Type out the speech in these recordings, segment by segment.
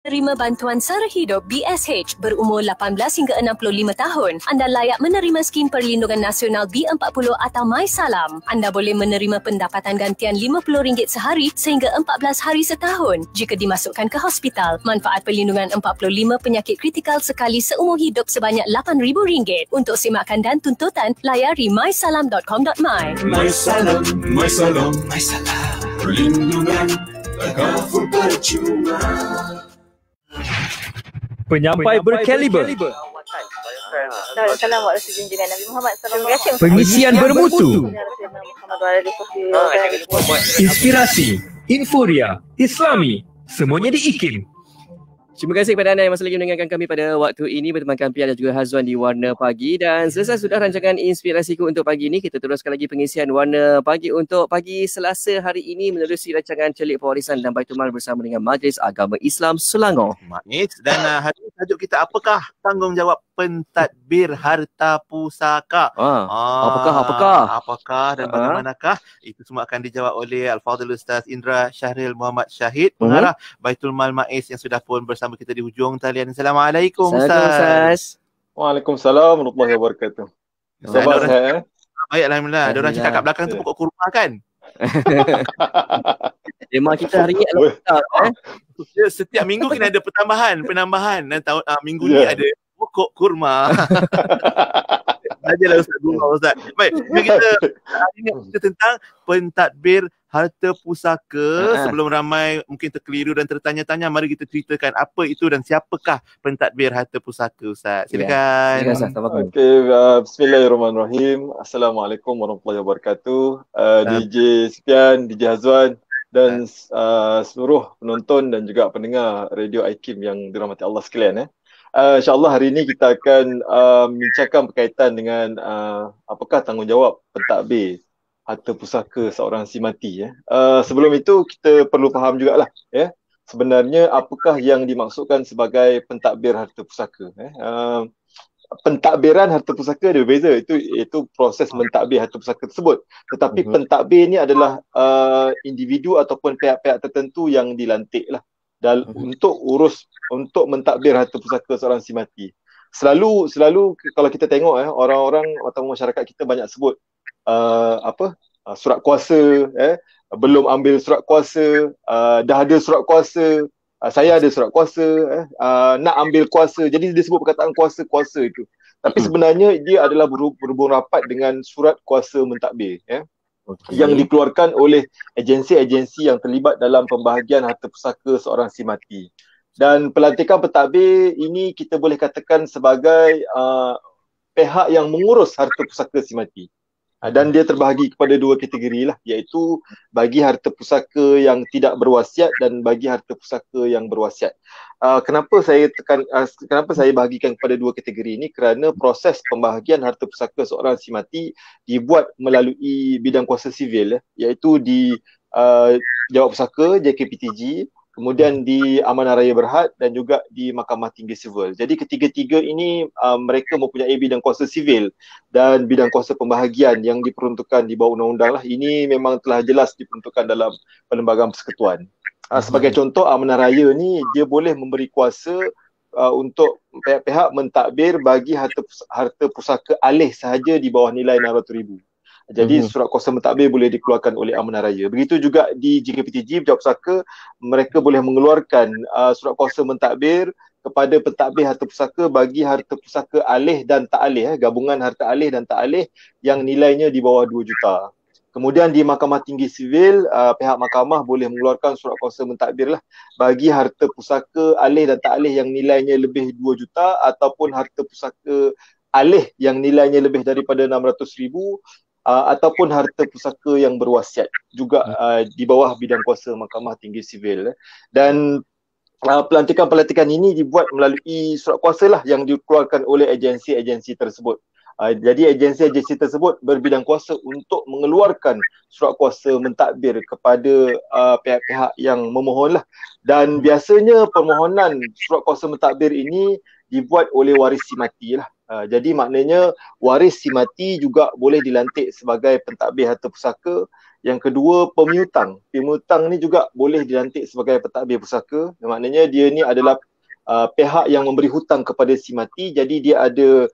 Menerima bantuan sara hidup BSH berumur 18 hingga 65 tahun, anda layak menerima skim perlindungan nasional B40 atau MySalam. Anda boleh menerima pendapatan gantian RM50 sehari sehingga 14 hari setahun jika dimasukkan ke hospital. Manfaat perlindungan 45 penyakit kritikal sekali seumur hidup sebanyak RM8,000. Untuk semakan dan tuntutan, layari mysalam.com.my. MySalam, MySalam, MySalam. Perlindungan takaful percuma. Penyampai berkaliber, pengisian bermutu, inspirasi, inforia, Islami, semuanya di IKIM. Terima kasih kepada anda yang masih lagi mendengarkan kami pada waktu ini bertemankan Pia dan juga Hazwan di Warna Pagi. Dan selesai sudah rancangan Inspirasiku untuk pagi ini. Kita teruskan lagi pengisian Warna Pagi untuk pagi Selasa hari ini menerusi rancangan Celik Pewarisan dan Baitul Mal bersama dengan Majlis Agama Islam Selangor. Dan hari ini tajuk kita, apakah tanggungjawab pentadbir harta pusaka? Apakah dan bagaimanakah? Itu semua akan dijawab oleh Al-Fadhil Ustaz Indra Syahril Muhammad Syahid, pengarah Baitul Mal MAIS yang sudah pun bersama kita di hujung talian. Assalamualaikum Ustaz. Waalaikumsalam warahmatullahi wabarakatuh. Sabar saya. Baik, alhamdulillah. Ada orang cakap kat belakang tu pokok kurma kan? Tema kita hari ni adalah setiap minggu kena ada penambahan. Dan tahun minggu ni ada pokok kurma. Belajarlah Ustaz. Baik, hari ni kita tentang pentadbir harta pusaka. Sebelum ramai mungkin terkeliru dan tertanya-tanya, mari kita ceritakan apa itu dan siapakah pentadbir harta pusaka, Ustaz. Silakan. Okey, bismillahirrahmanirrahim. Assalamualaikum warahmatullahi wabarakatuh. DJ Sepian, DJ Hazwan dan seluruh penonton dan juga pendengar Radio IKIM yang dirahmati Allah sekalian. InsyaAllah hari ini kita akan bincangkan berkaitan dengan apakah tanggungjawab pentadbir harta pusaka seorang si mati. Sebelum itu kita perlu faham jugalah sebenarnya apakah yang dimaksudkan sebagai pentadbir harta pusaka. Pentadbiran harta pusaka dia berbeza, itu proses mentadbir harta pusaka tersebut. Tetapi pentadbir ni adalah individu ataupun pihak-pihak tertentu yang dilantik lah untuk mentadbir harta pusaka seorang si mati. Selalu kalau kita tengok orang-orang atau masyarakat kita banyak sebut surat kuasa, belum ambil surat kuasa, dah ada surat kuasa, saya ada surat kuasa, nak ambil kuasa. Jadi dia sebut perkataan kuasa itu. Tapi sebenarnya dia adalah berhubung rapat dengan surat kuasa mentadbir yang dikeluarkan oleh agensi-agensi yang terlibat dalam pembahagian harta pusaka seorang si mati. Dan pelantikan pentadbir ini kita boleh katakan sebagai pihak yang mengurus harta pusaka si mati. Dan dia terbahagi kepada dua kategori lah, iaitu bagi harta pusaka yang tidak berwasiat dan bagi harta pusaka yang berwasiat. Kenapa saya bahagikan kepada dua kategori ini? Kerana proses pembahagian harta pusaka seorang si mati dibuat melalui bidang kuasa sivil, iaitu di Jawab Pusaka JKPTG, kemudian di Amanah Raya Berhad dan juga di Mahkamah Tinggi Sivil. Jadi ketiga-tiga ini mereka mempunyai bidang kuasa sivil dan bidang kuasa pembahagian yang diperuntukkan di bawah undang-undang lah. Ini memang telah jelas diperuntukkan dalam Perlembagaan Persekutuan. Sebagai contoh, Amanah Raya ni dia boleh memberi kuasa untuk pihak-pihak mentadbir bagi harta pusaka alih sahaja di bawah nilai RM600,000. Jadi surat kuasa mentadbir boleh dikeluarkan oleh Amanah Raya. Begitu juga di JKPTG, Jawab Pusaka, mereka boleh mengeluarkan surat kuasa mentadbir kepada pentadbir harta pusaka bagi harta pusaka alih dan tak alih, gabungan harta alih dan tak alih yang nilainya di bawah 2 juta. Kemudian di Mahkamah Tinggi Sivil, pihak mahkamah boleh mengeluarkan surat kuasa mentadbir lah bagi harta pusaka alih dan tak alih yang nilainya lebih 2 juta ataupun harta pusaka alih yang nilainya lebih daripada RM600,000 ataupun harta pusaka yang berwasiat juga di bawah bidang kuasa Mahkamah Tinggi Sivil. Dan pelantikan-pelantikan ini dibuat melalui surat kuasa lah yang dikeluarkan oleh agensi-agensi tersebut. Jadi agensi-agensi tersebut berbidang kuasa untuk mengeluarkan surat kuasa mentadbir kepada pihak-pihak yang memohon lah. Dan biasanya permohonan surat kuasa mentadbir ini dibuat oleh waris si mati lah. Jadi maknanya waris si mati juga boleh dilantik sebagai pentadbir harta pusaka Yang kedua, pemiutang. Pemiutang ni juga boleh dilantik sebagai pentadbir pusaka. Maknanya dia ni adalah pihak yang memberi hutang kepada si mati, jadi dia ada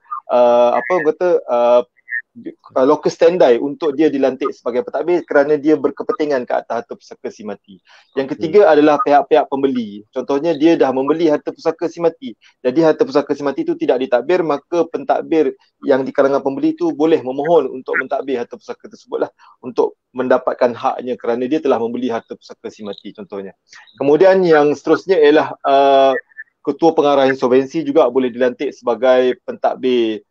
locus standi untuk dia dilantik sebagai pentadbir kerana dia berkepentingan ke atas harta pusaka si mati. Yang ketiga adalah pihak-pihak pembeli. Contohnya dia dah membeli harta pusaka si mati. Jadi harta pusaka si mati itu tidak ditadbir, maka pentadbir yang di kalangan pembeli itu boleh memohon untuk mentadbir harta pusaka tersebutlah untuk mendapatkan haknya kerana dia telah membeli harta pusaka si mati contohnya. Kemudian yang seterusnya ialah ketua pengarah insolvensi juga boleh dilantik sebagai pentadbir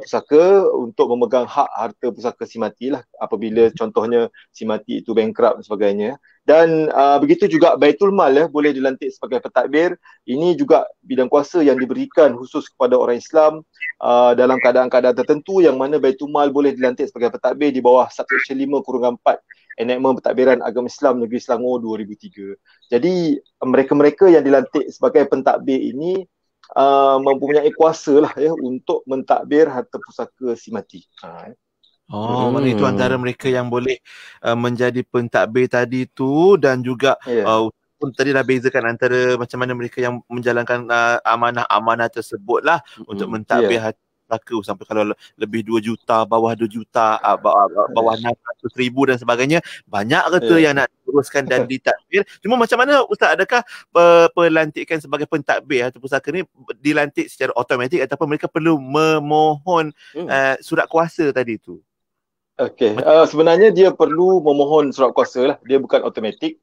pusaka untuk memegang hak harta pusaka si mati lah apabila contohnya si mati itu bankrupt dan sebagainya. Dan begitu juga Baitul Mal boleh dilantik sebagai pentadbir. Ini juga bidang kuasa yang diberikan khusus kepada orang Islam dalam keadaan-keadaan tertentu yang mana Baitul Mal boleh dilantik sebagai pentadbir di bawah Subsection 5/4 Enactment Pentadbiran Agama Islam Negeri Selangor 2003. Jadi mereka-mereka yang dilantik sebagai pentadbir ini mempunyai kuasa lah untuk mentadbir harta pusaka si mati. Mana itu antara mereka yang boleh menjadi pentadbir tadi tu, dan juga pun tadi dah bezakan antara macam mana mereka yang menjalankan amanah-amanah tersebut lah untuk mentadbir harta pusaka sampai kalau lebih 2 juta, bawah 2 juta, bawah 600,000 dan sebagainya, banyak kata yang nak teruskan dan ditadbir. Cuma macam mana Ustaz, adakah pelantikan sebagai pentadbir harta pusaka ni dilantik secara automatik ataupun mereka perlu memohon surat kuasa tadi tu? Okey, sebenarnya dia perlu memohon surat kuasa lah, dia bukan automatik.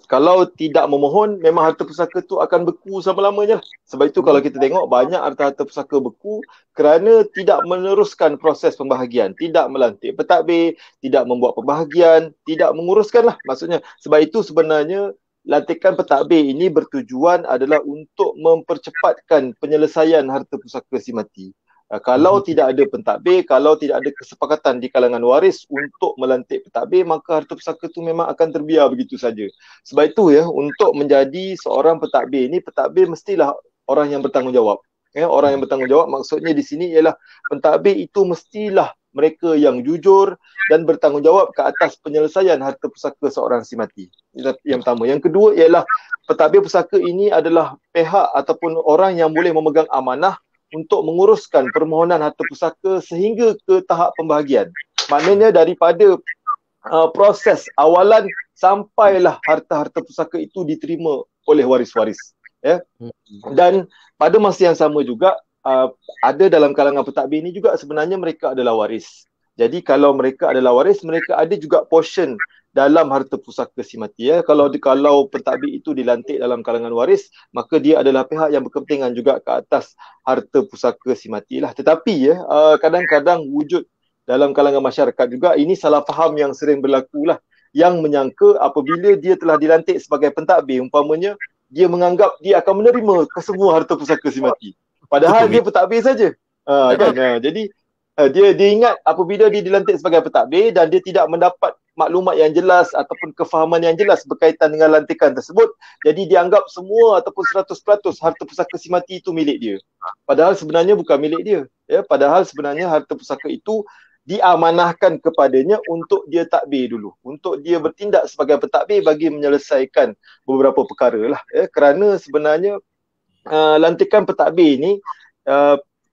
Kalau tidak memohon, memang harta pusaka tu akan beku selama-lamanya lah. Sebab itu kalau kita tengok banyak harta pusaka beku kerana tidak meneruskan proses pembahagian, tidak melantik pentadbir, tidak membuat pembahagian, tidak menguruskan lah maksudnya. Sebab itu sebenarnya lantikan pentadbir ini bertujuan adalah untuk mempercepatkan penyelesaian harta pusaka si mati. Kalau tidak ada pentadbir, kalau tidak ada kesepakatan di kalangan waris untuk melantik pentadbir, maka harta pusaka itu memang akan terbiar begitu saja. Sebab itu untuk menjadi seorang pentadbir ini, pentadbir mestilah orang yang bertanggungjawab. Orang yang bertanggungjawab maksudnya di sini ialah pentadbir itu mestilah mereka yang jujur dan bertanggungjawab ke atas penyelesaian harta pusaka seorang si mati. Yang pertama. Yang kedua ialah pentadbir pusaka ini adalah pihak ataupun orang yang boleh memegang amanah untuk menguruskan permohonan harta pusaka sehingga ke tahap pembahagian. Maknanya daripada proses awalan sampailah harta-harta pusaka itu diterima oleh waris-waris. Dan pada masa yang sama juga ada dalam kalangan pentadbir ini juga sebenarnya mereka adalah waris. Jadi kalau mereka adalah waris, mereka ada juga portion dalam harta pusaka si mati. Kalau pentadbir itu dilantik dalam kalangan waris, maka dia adalah pihak yang berkepentingan juga ke atas harta pusaka si mati lah. Tetapi kadang-kadang wujud dalam kalangan masyarakat juga, ini salah faham yang sering berlaku lah, yang menyangka apabila dia telah dilantik sebagai pentadbir, umpamanya dia menganggap dia akan menerima kesemua harta pusaka si mati. Padahal dia pentadbir saja. Jadi dia ingat apabila dia dilantik sebagai pentadbir dan dia tidak mendapat maklumat yang jelas ataupun kefahaman yang jelas berkaitan dengan lantikan tersebut, jadi dia anggap semua ataupun 100% harta pusaka si mati itu milik dia. Padahal sebenarnya bukan milik dia. Padahal sebenarnya harta pusaka itu diamanahkan kepadanya untuk dia tadbir dulu, untuk dia bertindak sebagai pentadbir bagi menyelesaikan beberapa perkara lah. Kerana sebenarnya lantikan pentadbir ini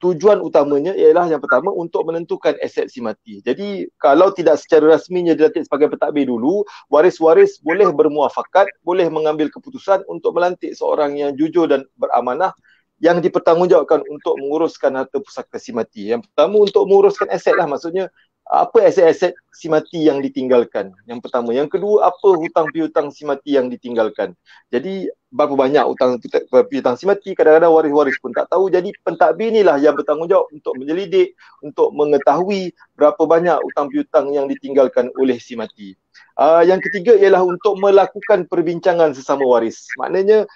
tujuan utamanya ialah yang pertama untuk menentukan aset si mati. Jadi kalau tidak secara rasminya dilantik sebagai pentadbir dulu, waris-waris boleh bermuafakat, boleh mengambil keputusan untuk melantik seorang yang jujur dan beramanah yang dipertanggungjawabkan untuk menguruskan harta pusaka si mati. Yang pertama untuk menguruskan aset lah, maksudnya apa aset-aset si mati yang ditinggalkan. Yang pertama. Yang kedua, apa hutang piutang si mati yang ditinggalkan. Jadi berapa banyak hutang piutang si mati, kadang-kadang waris-waris pun tak tahu. Jadi pentadbir inilah yang bertanggungjawab untuk menyelidik, untuk mengetahui berapa banyak hutang piutang yang ditinggalkan oleh si mati. Yang ketiga ialah untuk melakukan perbincangan sesama waris. Maknanya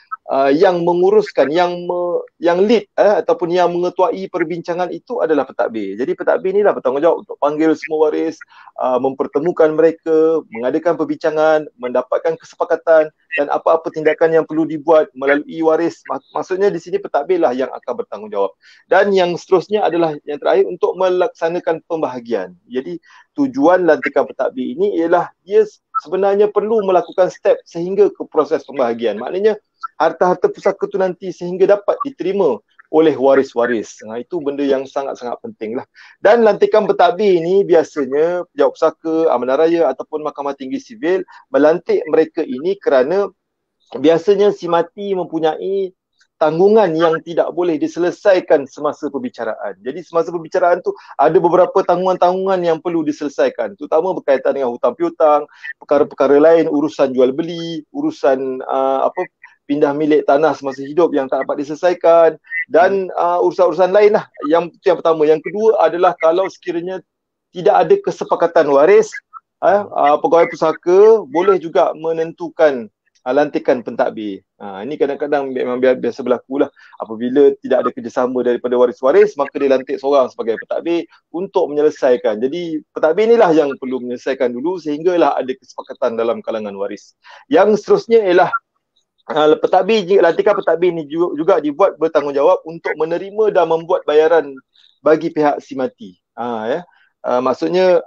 yang menguruskan, yang lead ataupun yang mengetuai perbincangan itu adalah pentadbir. Jadi pentadbir inilah bertanggungjawab untuk panggil semua waris, mempertemukan mereka, mengadakan perbincangan, mendapatkan kesepakatan dan apa-apa tindakan yang perlu dibuat melalui waris. Maksudnya di sini pentadbir lah yang akan bertanggungjawab. Dan yang seterusnya adalah yang terakhir untuk melaksanakan pembahagian. Jadi tujuan lantikan pentadbir ini ialah dia sebenarnya perlu melakukan step sehingga ke proses pembahagian. Maknanya harta-harta pusaka itu nanti sehingga dapat diterima oleh waris-waris. Itu benda yang sangat-sangat penting lah. Dan lantikan pentadbir ini biasanya Pejabat Pusaka, Amanah Raya ataupun Mahkamah Tinggi Sivil melantik mereka ini kerana biasanya si mati mempunyai tanggungan yang tidak boleh diselesaikan semasa perbicaraan. Jadi semasa perbicaraan tu ada beberapa tanggungan-tanggungan yang perlu diselesaikan, terutama berkaitan dengan hutang piutang, perkara-perkara lain, urusan jual beli, urusan pindah milik tanah semasa hidup yang tak dapat diselesaikan dan urusan-urusan lain lah. Yang pertama. Yang kedua adalah kalau sekiranya tidak ada kesepakatan waris, pegawai pusaka boleh juga menentukan lantikan pentadbir. Ini kadang-kadang memang biasa berlaku lah. Apabila tidak ada kerjasama daripada waris-waris, maka dia lantik seorang sebagai pentadbir untuk menyelesaikan. Jadi pentadbir inilah yang perlu menyelesaikan dulu sehinggalah ada kesepakatan dalam kalangan waris. Yang seterusnya ialah lantikan pentadbir ini juga dibuat bertanggungjawab untuk menerima dan membuat bayaran bagi pihak si mati. Maksudnya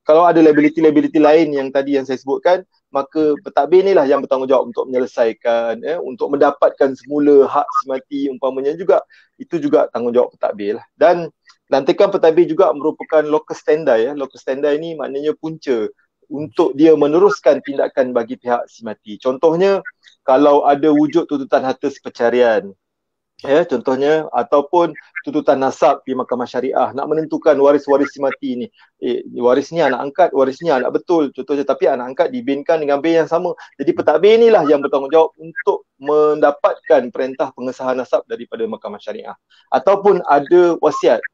kalau ada liability lain yang tadi yang saya sebutkan, maka pentadbir inilah yang bertanggungjawab untuk menyelesaikan, untuk mendapatkan semula hak si mati umpamanya juga. Itu juga tanggungjawab pentadbir lah. Dan lantikan pentadbir juga merupakan locus standi. Locus standi ini maknanya punca untuk dia meneruskan tindakan bagi pihak si mati. Contohnya, kalau ada wujud tuntutan harta sepercarian, contohnya, ataupun tuntutan nasab di Mahkamah Syariah nak menentukan waris-waris si mati ni, waris ni anak angkat, waris ni anak betul contohnya, tapi anak angkat dibinkan dengan bil yang sama. Jadi pentadbir inilah yang bertanggungjawab untuk mendapatkan perintah pengesahan nasab daripada Mahkamah Syariah. Ataupun ada wasiat,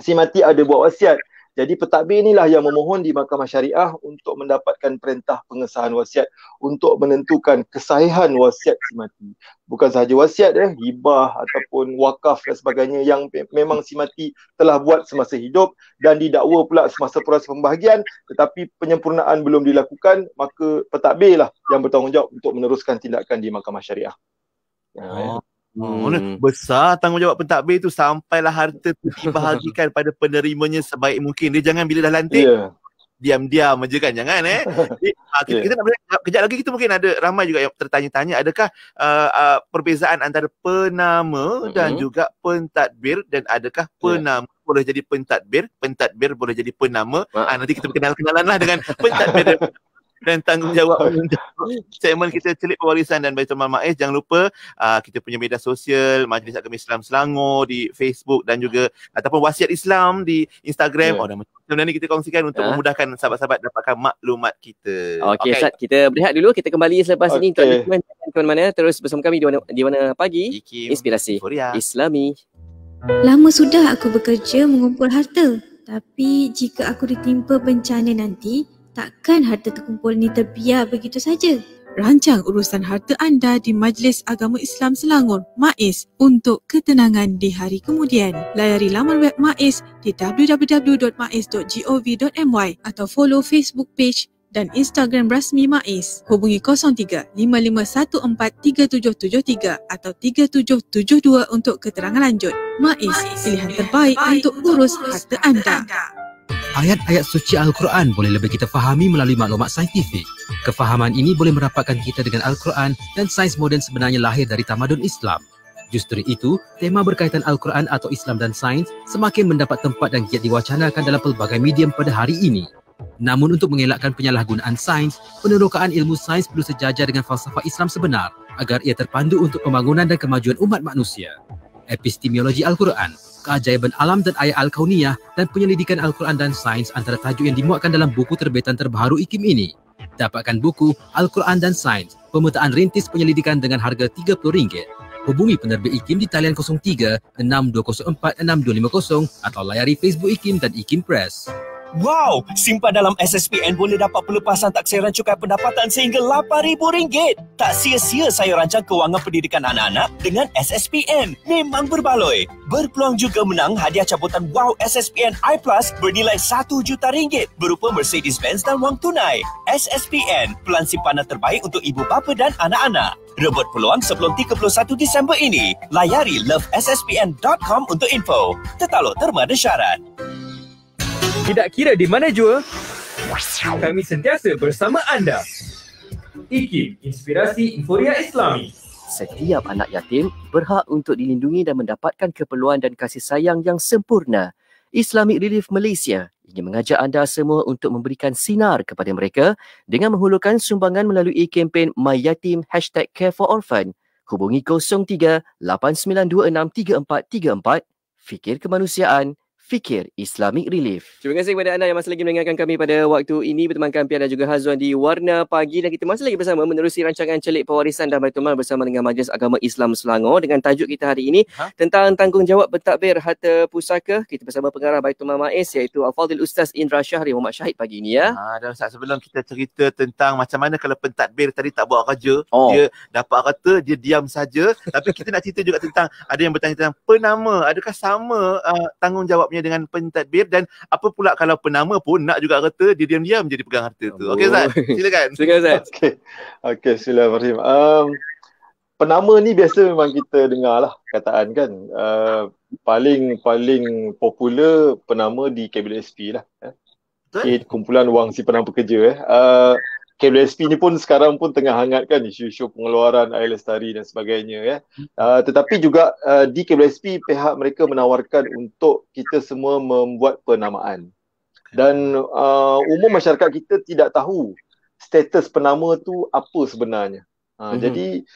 si mati ada buat wasiat, jadi pentadbir inilah yang memohon di Mahkamah Syariah untuk mendapatkan perintah pengesahan wasiat untuk menentukan kesahihan wasiat si mati. Bukan sahaja wasiat, hibah ataupun wakaf dan sebagainya yang memang si mati telah buat semasa hidup dan didakwa pula semasa proses pembahagian, tetapi penyempurnaan belum dilakukan, maka pentadbir lah yang bertanggungjawab untuk meneruskan tindakan di Mahkamah Syariah. Besar tanggungjawab pentadbir tu sampailah harta tu dibahagikan pada penerimanya sebaik mungkin. Dia jangan bila dah lantik diam-diam aja kan, jangan kita nak berehat kejap lagi. Kita mungkin ada ramai juga yang tertanya-tanya, adakah perbezaan antara penama dan juga pentadbir, dan adakah penama boleh jadi pentadbir boleh jadi penama. Nanti kita berkenalan lah dengan pentadbir dan tanggungjawab segmen kita Celik Pewarisan dan Baitul Mal MAIS. Jangan lupa kita punya media sosial Majlis Agama Islam Selangor di Facebook dan juga ataupun Wasiat Islam di Instagram. Dan macam ni kita kongsikan untuk memudahkan sahabat-sahabat dapatkan maklumat kita. Okey, Ustaz, kita berehat dulu. Kita kembali selepas ini untuk dokumen ke mana-mana. Terus bersama kami di mana pagi Inspirasi Islami. Lama sudah aku bekerja mengumpul harta, tapi jika aku ditimpa bencana nanti, takkan harta terkumpul ni terbiar begitu saja. Rancang urusan harta anda di Majlis Agama Islam Selangor, MAIS, untuk ketenangan di hari kemudian. Layari laman web MAIS di www.mais.gov.my atau follow Facebook page dan Instagram rasmi MAIS. Hubungi 03-5514-3773 atau 3772 untuk keterangan lanjut. MAIS, pilihan terbaik untuk urus harta anda. Ayat-ayat suci Al-Quran boleh lebih kita fahami melalui maklumat saintifik. Kefahaman ini boleh merapatkan kita dengan Al-Quran, dan sains moden sebenarnya lahir dari tamadun Islam. Justru itu, tema berkaitan Al-Quran atau Islam dan sains semakin mendapat tempat dan giat diwacanakan dalam pelbagai medium pada hari ini. Namun untuk mengelakkan penyalahgunaan sains, penerokaan ilmu sains perlu sejajar dengan falsafah Islam sebenar agar ia terpandu untuk pembangunan dan kemajuan umat manusia. Epistemologi Al-Quran, keajaiban alam dan ayat Al-Kauniyah, dan penyelidikan Al-Quran dan sains antara tajuk yang dimuatkan dalam buku terbitan terbaru IKIM ini. Dapatkan buku Al-Quran dan Sains, pemetaan rintis penyelidikan dengan harga RM30. Hubungi penerbit IKIM di talian 03-6204-6250 atau layari Facebook IKIM dan IKIM Press. Wow, simpan dalam SSPN boleh dapat pelepasan taksiran cukai pendapatan sehingga RM8,000. Tak sia-sia saya rancang kewangan pendidikan anak-anak dengan SSPN. Memang berbaloi. Berpeluang juga menang hadiah cabutan Wow SSPN I Plus bernilai RM1 juta berupa Mercedes-Benz dan wang tunai. SSPN, pelan simpanan terbaik untuk ibu bapa dan anak-anak. Rebut peluang sebelum 31 Disember ini. Layari lovesspn.com untuk info. Tetakluk terma dan syarat. Tidak kira di mana jua, kami sentiasa bersama anda. IKIM, Inspirasi Inforia Islami. Setiap anak yatim berhak untuk dilindungi dan mendapatkan keperluan dan kasih sayang yang sempurna. Islamic Relief Malaysia ingin mengajak anda semua untuk memberikan sinar kepada mereka dengan menghulurkan sumbangan melalui kempen My Yatim #Care4Orphan. Hubungi 03 8926 3434. Fikir kemanusiaan, fikir Islamic Relief. Terima kasih kepada anda yang masih lagi mendengarkan kami pada waktu ini bertemankan Pia dan juga Hazwan di Warna Pagi, dan kita masih lagi bersama menerusi rancangan Celik Pewarisan dan Baitul Mal bersama dengan Majlis Agama Islam Selangor dengan tajuk kita hari ini tentang tanggungjawab pentadbir harta pusaka. Kita bersama pengarah Baitul Mal MAIS iaitu Al-Fadhil Ustaz Indra Syahri Muhammad Syahid pagi ini ya. Dan Ustaz, sebelum kita cerita tentang macam mana kalau pentadbir tadi tak buat kerja, dia dapat kata dia diam saja, tapi kita nak cerita juga tentang ada yang bertanya tentang penama, adakah sama tanggungjawabnya dengan pentadbir, dan apa pula kalau penama pun nak juga kata dia diam-diam jadi pegang harta tu. Okey Ustaz, silakan. Silakan Ustaz. Okey, bismillahirrahmanirrahim. Penama ni biasa memang kita dengar lah kataan kan. Paling popular penama di KWSP lah. Kumpulan Wang Simpanan Pekerja. KWSP ni pun sekarang pun tengah hangat kan isu-isu pengeluaran air lestari dan sebagainya ya. Tetapi juga di KWSP pihak mereka menawarkan untuk kita semua membuat penamaan. Dan umum masyarakat kita tidak tahu status penama tu apa sebenarnya. Jadi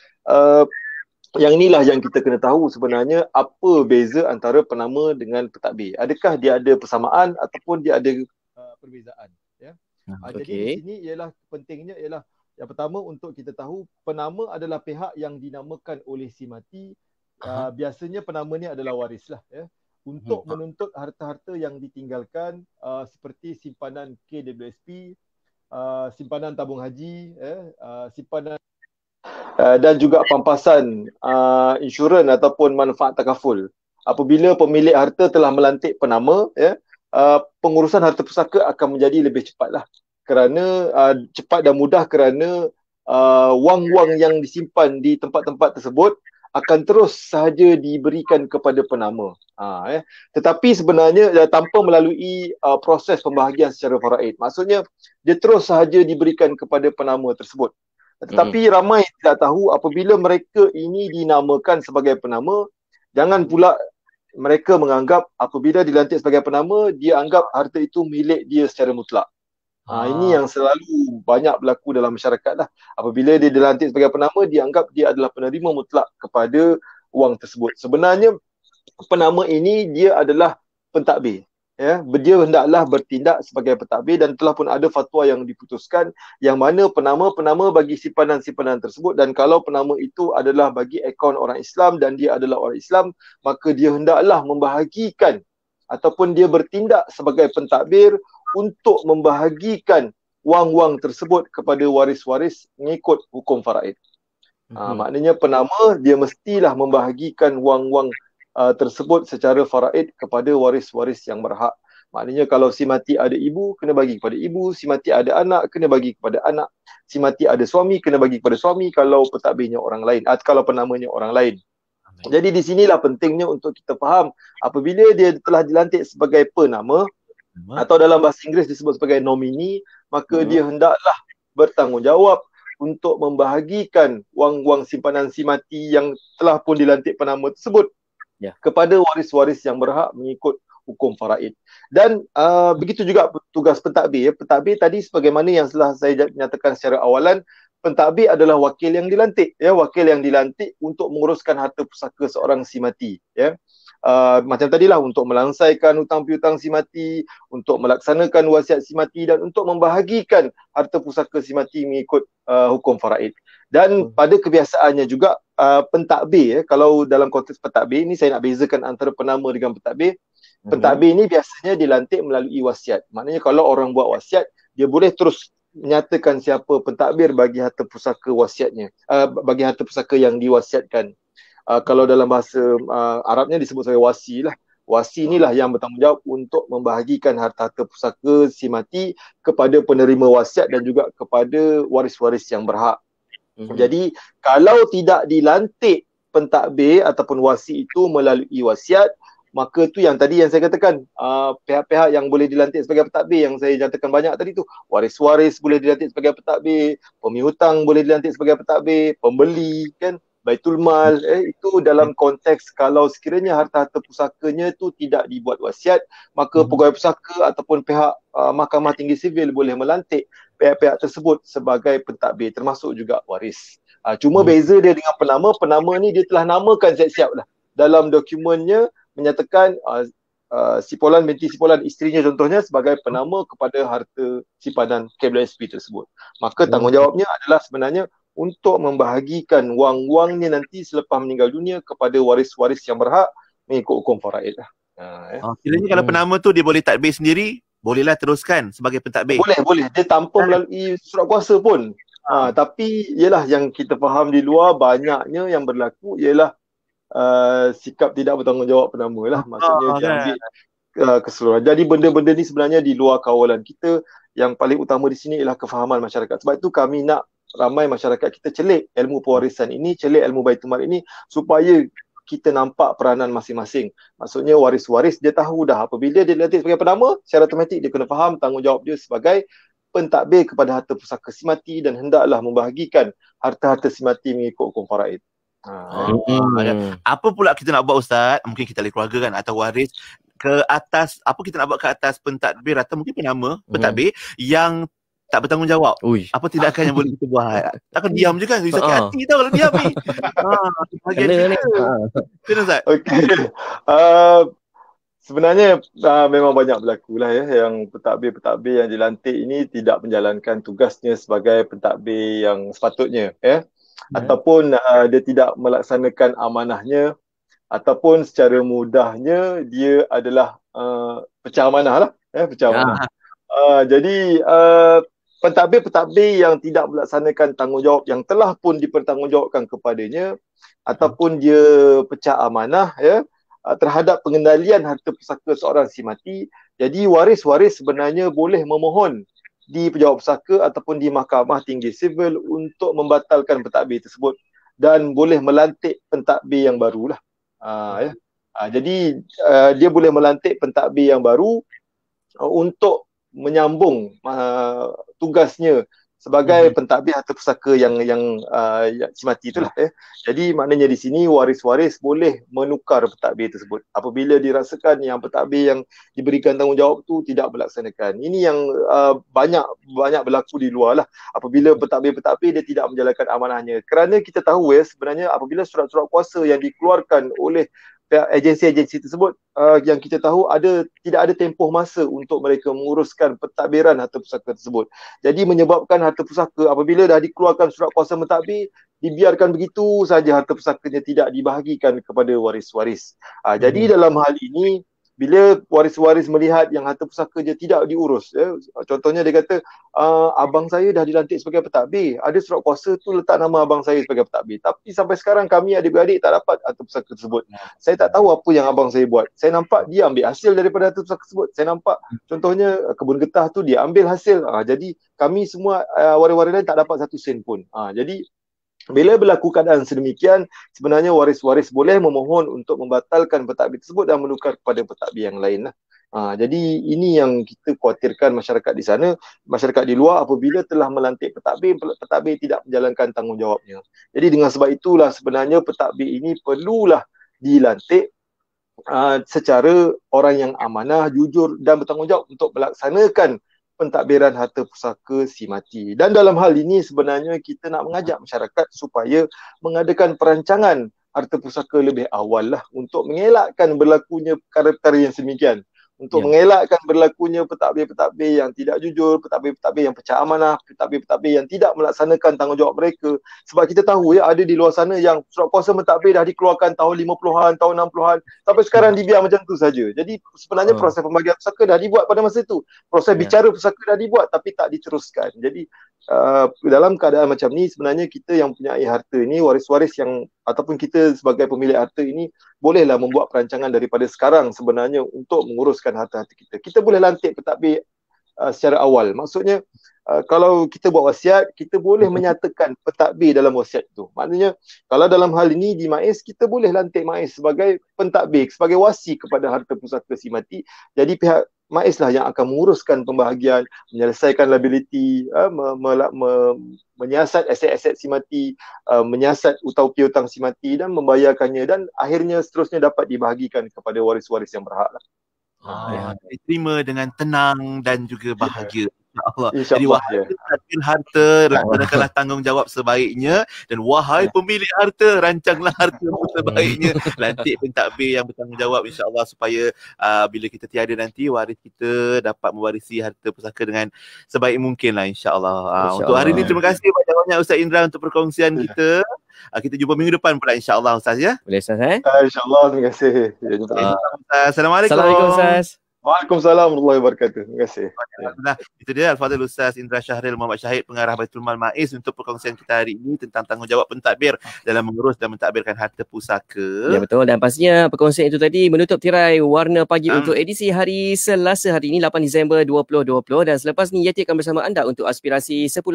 yang inilah yang kita kena tahu sebenarnya, apa beza antara penama dengan pentadbir. Adakah dia ada persamaan ataupun dia ada perbezaan ya. Jadi di sini ialah pentingnya ialah yang pertama untuk kita tahu penama adalah pihak yang dinamakan oleh si mati. Biasanya penama ni adalah waris lah ya, untuk menuntut harta-harta yang ditinggalkan seperti simpanan KWSP, simpanan tabung haji, simpanan dan juga pampasan insurans ataupun manfaat takaful. Apabila pemilik harta telah melantik penama ya, pengurusan harta pusaka akan menjadi lebih cepatlah, kerana cepat dan mudah kerana wang-wang yang disimpan di tempat-tempat tersebut akan terus sahaja diberikan kepada penama. Tetapi sebenarnya tanpa melalui proses pembahagian secara faraid. Maksudnya dia terus sahaja diberikan kepada penama tersebut. Tetapi ramai tidak tahu apabila mereka ini dinamakan sebagai penama, jangan pula mereka menganggap apabila dilantik sebagai penama, dia anggap harta itu milik dia secara mutlak. Ini yang selalu banyak berlaku dalam masyarakat lah. Apabila dia dilantik sebagai penama, dia anggap dia adalah penerima mutlak kepada wang tersebut. Sebenarnya penama ini dia adalah pentadbir. Ya, dia hendaklah bertindak sebagai pentadbir, dan telah pun ada fatwa yang diputuskan yang mana penama bagi simpanan-simpanan tersebut, dan kalau penama itu adalah bagi akaun orang Islam dan dia adalah orang Islam, maka dia hendaklah membahagikan ataupun dia bertindak sebagai pentadbir untuk membahagikan wang-wang tersebut kepada waris-waris mengikut hukum faraid. Maknanya penama dia mestilah membahagikan wang-wang tersebut secara faraid kepada waris-waris yang berhak. Maknanya kalau si mati ada ibu, kena bagi kepada ibu. Si mati ada anak, kena bagi kepada anak. Si mati ada suami, kena bagi kepada suami kalau pentadbirnya orang lain, atau kalau penamanya orang lain. Jadi di sinilah pentingnya untuk kita faham, apabila dia telah dilantik sebagai penama atau dalam bahasa Inggeris disebut sebagai nominee, maka dia hendaklah bertanggungjawab untuk membahagikan wang-wang simpanan si mati yang telah pun dilantik penama tersebut kepada waris-waris yang berhak mengikut hukum faraid. Dan begitu juga tugas pentadbir. Pentadbir tadi sebagaimana yang telah saya nyatakan secara awalan, pentadbir adalah wakil yang dilantik, ya, wakil yang dilantik untuk menguruskan harta pusaka seorang si mati, ya. Macam tadilah, untuk melangsaikan hutang piutang si mati, untuk melaksanakan wasiat si mati, dan untuk membahagikan harta pusaka si mati mengikut hukum faraid. Dan pada kebiasaannya juga pentadbir, kalau dalam konteks pentadbir ni saya nak bezakan antara penama dengan pentadbir. Pentadbir ni biasanya dilantik melalui wasiat. Maknanya kalau orang buat wasiat, dia boleh terus menyatakan siapa pentadbir bagi harta pusaka wasiatnya, bagi harta pusaka yang diwasiatkan. Kalau dalam bahasa Arabnya disebut sebagai wasi lah. Wasi inilah yang bertanggungjawab untuk membahagikan harta-harta pusaka si mati kepada penerima wasiat dan juga kepada waris-waris yang berhak. Jadi kalau tidak dilantik pentadbir ataupun wasi itu melalui wasiat, maka tu yang tadi yang saya katakan, pihak-pihak yang boleh dilantik sebagai pentadbir yang saya nyatakan banyak tadi tu, waris-waris boleh dilantik sebagai pentadbir, pemihutang boleh dilantik sebagai pentadbir, pembeli kan, Baitul Mal, itu dalam konteks kalau sekiranya harta-harta pusakanya tu tidak dibuat wasiat, maka pegawai pusaka ataupun pihak Mahkamah Tinggi Sivil boleh melantik pihak-pihak tersebut sebagai pentadbir, termasuk juga waris. Cuma beza dia dengan penama ni dia telah namakan siap-siap lah dalam dokumennya, menyatakan Sipolan binti Sipolan, isterinya contohnya, sebagai penama kepada harta simpanan KWSP tersebut. Maka tanggungjawabnya adalah sebenarnya untuk membahagikan wang-wangnya nanti selepas meninggal dunia kepada waris-waris yang berhak mengikut hukum faraid lah. Kiranya kalau penama tu dia boleh tadbir sendiri, bolehlah teruskan sebagai pentadbir. Boleh. Dia tanpa melalui surat kuasa pun. Tapi ialah yang kita faham di luar, banyaknya yang berlaku ialah sikap tidak bertanggungjawab penama lah. Maksudnya dia ambil keseluruhan. Jadi benda-benda ni sebenarnya di luar kawalan kita. Yang paling utama di sini ialah kefahaman masyarakat. Sebab itu kami nak ramai masyarakat kita celik ilmu pewarisan ini, celik ilmu Baitul Mal ini, supaya kita nampak peranan masing-masing. Maksudnya waris-waris dia tahu dah apabila dia dilantik sebagai penama, secara automatik dia kena faham tanggungjawab dia sebagai pentadbir kepada harta pusaka si mati dan hendaklah membahagikan harta-harta si mati mengikut hukum faraid. Apa pula kita nak buat Ustaz? Mungkin kita ahli keluarga kan atau waris ke atas, apa kita nak buat ke atas pentadbir atau mungkin penama pentadbir yang tak bertanggungjawab. Apa tindakan yang boleh kita buat? Takkan diam je kan? Sakit hati tau kalau diam ni. Kena Ustaz? Okey. Sebenarnya memang banyak berlaku lah yang pentadbir-pentadbir yang dilantik ini tidak menjalankan tugasnya sebagai pentadbir yang sepatutnya ataupun dia tidak melaksanakan amanahnya, ataupun secara mudahnya dia adalah pecah amanah lah, pecah amanah. Jadi pentadbir-pentadbir yang tidak melaksanakan tanggungjawab yang telah pun dipertanggungjawabkan kepadanya, ataupun dia pecah amanah terhadap pengendalian harta pusaka seorang si mati, jadi waris-waris sebenarnya boleh memohon di Pejabat Pusaka ataupun di Mahkamah Tinggi Sivil untuk membatalkan pentadbir tersebut dan boleh melantik pentadbir yang barulah. Jadi dia boleh melantik pentadbir yang baru untuk menyambung tugasnya sebagai pentadbir harta pusaka yang si mati itulah. Jadi maknanya di sini waris-waris boleh menukar pentadbir tersebut apabila dirasakan yang pentadbir yang diberikan tanggungjawab tu tidak melaksanakan. Ini yang banyak berlaku di luar lah, apabila pentadbir-pentadbir dia tidak menjalankan amanahnya. Kerana kita tahu sebenarnya apabila surat-surat kuasa yang dikeluarkan oleh agensi-agensi tersebut, yang kita tahu tidak ada tempoh masa untuk mereka menguruskan pentadbiran harta pusaka tersebut. Jadi menyebabkan harta pusaka apabila dah dikeluarkan surat kuasa mentadbir, dibiarkan begitu saja harta pusakanya tidak dibahagikan kepada waris-waris. Jadi dalam hal ini, bila waris-waris melihat yang harta pusaka dia tidak diurus, contohnya dia kata, abang saya dah dilantik sebagai pentadbir, ada surat kuasa tu letak nama abang saya sebagai pentadbir, tapi sampai sekarang kami adik-beradik tak dapat harta pusaka tersebut. Saya tak tahu apa yang abang saya buat. Saya nampak dia ambil hasil daripada harta pusaka tersebut. Saya nampak contohnya kebun getah tu dia ambil hasil. Jadi kami semua waris-waris lain tak dapat satu sen pun. Jadi bila berlaku keadaan sedemikian, sebenarnya waris-waris boleh memohon untuk membatalkan pentadbir tersebut dan menukar kepada pentadbir yang lain lah. Jadi ini yang kita khawatirkan masyarakat di sana, masyarakat di luar apabila telah melantik pentadbir tidak menjalankan tanggungjawabnya. Jadi dengan sebab itulah sebenarnya pentadbir ini perlulah dilantik secara orang yang amanah, jujur dan bertanggungjawab untuk melaksanakan pentadbiran harta pusaka si mati. Dan dalam hal ini sebenarnya kita nak mengajak masyarakat supaya mengadakan perancangan harta pusaka lebih awal lah untuk mengelakkan berlakunya perkara-perkara yang sedemikian. untuk mengelakkan berlakunya pentadbir-pentadbir yang tidak jujur, pentadbir-pentadbir yang pecah amanah, pentadbir-pentadbir yang tidak melaksanakan tanggungjawab mereka. Sebab kita tahu ya, ada di luar sana yang surat kuasa mentadbir dah dikeluarkan tahun 50-an, tahun 60-an, sampai sekarang dibiar macam tu saja. Jadi sebenarnya proses pembagian pusaka dah dibuat pada masa itu. Proses bicara pusaka dah dibuat tapi tak diteruskan. Jadi dalam keadaan macam ni sebenarnya kita yang punya harta ni, waris-waris yang ataupun kita sebagai pemilik harta ini bolehlah membuat perancangan daripada sekarang sebenarnya untuk menguruskan harta-harta kita. Kita boleh lantik pentadbir secara awal. Maksudnya kalau kita buat wasiat, kita boleh menyatakan pentadbir dalam wasiat itu. Maknanya kalau dalam hal ini di MAIS, kita boleh lantik MAIS sebagai pentadbir, sebagai wasi kepada harta pusaka si mati. Jadi pihak MAIS lah yang akan menguruskan pembahagian, menyelesaikan liability, menyiasat aset-aset si mati, menyiasat hutang-piutang si mati dan membayarkannya, dan akhirnya seterusnya dapat dibahagikan kepada waris-waris yang berhak lah. Diterima dengan tenang dan juga bahagia. InsyaAllah. Jadi InsyaAllah, wahai pentadbir harta, laksanakanlah tanggungjawab sebaiknya, dan wahai pemilik harta, rancanglah hartamu sebaiknya. Lantik pentadbir yang bertanggungjawab insyaAllah, supaya bila kita tiada nanti, waris kita dapat mewarisi harta pusaka dengan sebaik mungkin lah insyaAllah. Untuk hari ini terima kasih banyak-banyak Ustaz Indra untuk perkongsian kita. Kita jumpa minggu depan pula insyaAllah Ustaz ya. Boleh Ustaz InsyaAllah, terima kasih. Assalamualaikum. Assalamualaikum Ustaz. Waalaikumsalam warahmatullahi wabarakatuh. Terima kasih. Itu dia Al-Fadhil Ustaz Indra Syahril Muhammad Syahid, Pengarah Baitul Mal MAIS, untuk perkongsian kita hari ini tentang tanggungjawab pentadbir dalam mengurus dan mentadbirkan harta pusaka. Ya betul, dan pastinya perkongsian itu tadi menutup tirai Warna Pagi untuk edisi hari Selasa hari ini 8 Disember 2020, dan selepas ni Yati akan bersama anda untuk Aspirasi 10.1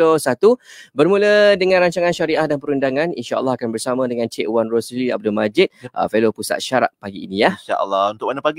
bermula dengan rancangan syariah dan perundangan. InsyaAllah akan bersama dengan Cik Wan Rosli Abdul Majid, Fellow Pusat Syarak pagi ini ya. InsyaAllah. Untuk Warna Pagi